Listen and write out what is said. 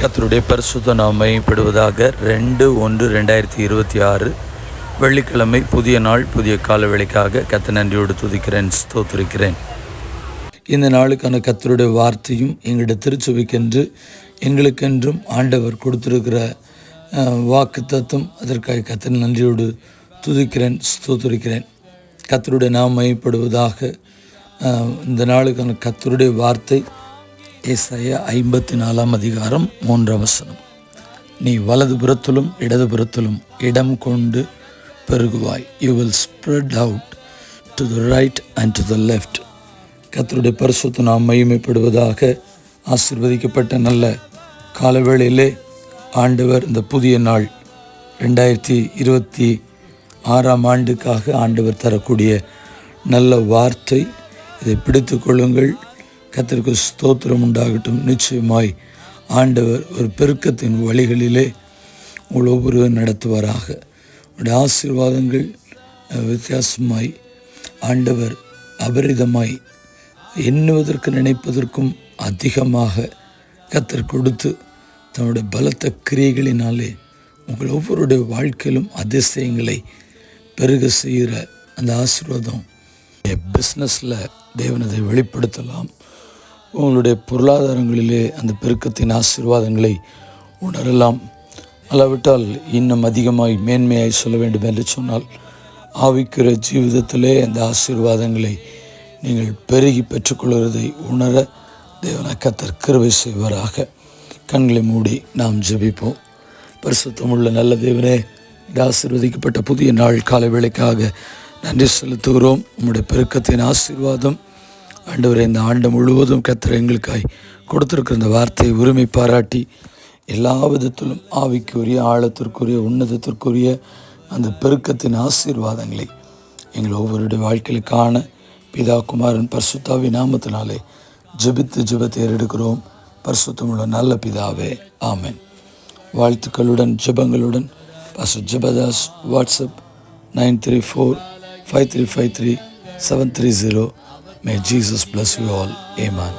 கர்த்தருடைய பரிசுத்த நாமம் மகிமைப்படுவதாக. 2/1/2026 வெள்ளிக்கிழமை, புதிய நாள், புதிய கால வேளைக்காக கர்த்தரை நன்றியோடு துதிக்கிறேன், ஸ்தோத்திரிக்கிறேன். இந்த நாளுக்கான கர்த்தருடைய வார்த்தையும் எங்களுடைய திருச்சபைக்கென்று எங்களுக்கென்றும் ஆண்டவர் கொடுத்திருக்கிற வாக்குத்தத்தம், அதற்காக கர்த்தரை நன்றியோடு துதிக்கிறேன், ஸ்தோத்திரிக்கிறேன். கர்த்தருடைய நாமம் மகிமைப்படுவதாக. இந்த நாளுக்கான கர்த்தருடைய வார்த்தை ஏசாயா 54:3. நீ வலது புறத்திலும் இடது புறத்திலும் இடம் கொண்டு பெருகுவாய். You will spread out to the right and to the left. கர்த்தருடைய பரிசுத்த நாமம் மகிமைப்படுவதாக. ஆசீர்வதிக்கப்பட்ட நல்ல காலவேளையிலே ஆண்டவர் இந்த புதிய நாள் 2026 ஆண்டுக்காக ஆண்டவர் தரக்கூடிய நல்ல வார்த்தை. இதை பிடித்து கொள்ளுங்கள். கர்த்தருக்கு ஸ்தோத்திரம் உண்டாகட்டும். நிச்சயமாய் ஆண்டவர் ஒரு பெருக்கத்தின் வழிகளிலே உங்கள் ஒவ்வொருவரும் நடத்துவாராக. உங்களுடைய ஆசீர்வாதங்கள் வித்தியாசமாய் ஆண்டவர் அபரிதமாய் எண்ணுவதற்கு நினைப்பதற்கும் அதிகமாக கர்த்தர் கொடுத்து தன்னுடைய பலத்த கிரியைகளினாலே உங்கள் ஒவ்வொருடைய வாழ்க்கையிலும் அதிசயங்களை பெருக செய்கிற அந்த ஆசீர்வாதம் பிஸ்னஸில் தேவனதை வெளிப்படுத்தலாம். உங்களுடைய பொருளாதாரங்களிலே அந்த பெருக்கத்தின் ஆசீர்வாதங்களை உணரலாம். அளவிட்டால் இன்னும் அதிகமாய் மேன்மையாய் சொல்ல வேண்டும் என்று சொன்னால், ஆவிக்கிற ஜீவிதத்திலே அந்த ஆசீர்வாதங்களை நீங்கள் பெருகி பெற்றுக்கொள்கிறதை உணர தேவனாய் கர்த்தர் கிருபை செய்வாராக. கண்களை மூடி நாம் ஜெபிப்போம். பரிசுத்தமுள்ள நல்ல தேவனே, இந்த ஆசீர்வதிக்கப்பட்ட புதிய நாள் காலை வேளைக்காக நன்றி செலுத்துகிறோம். உம்முடைய பெருக்கத்தின் ஆசீர்வாதம் ஆண்டவரே, இந்த ஆண்டு முழுவதும் கர்த்தர் எங்களுக்காய் கொடுத்திருக்கிற இந்த வார்த்தையை உரிமை பாராட்டி எல்லா விதத்திலும் ஆவிக்குரிய, ஆழத்திற்குரிய, உன்னதத்திற்குரிய அந்த பெருக்கத்தின் ஆசீர்வாதங்களை எங்கள் ஒவ்வொருடைய வாழ்க்கையில் காண பிதா, குமாரன், பரிசுத்தாவி நாமத்தினாலே ஜெபத்தை ஏறெடுக்கிறோம். பரிசுத்தமுள்ள நல்ல பிதாவே, ஆமென். வாழ்த்துக்களுடன் ஜெபங்களுடன் pastor Jebadas. WhatsApp 934-5353-730. May Jesus bless you all. Amen.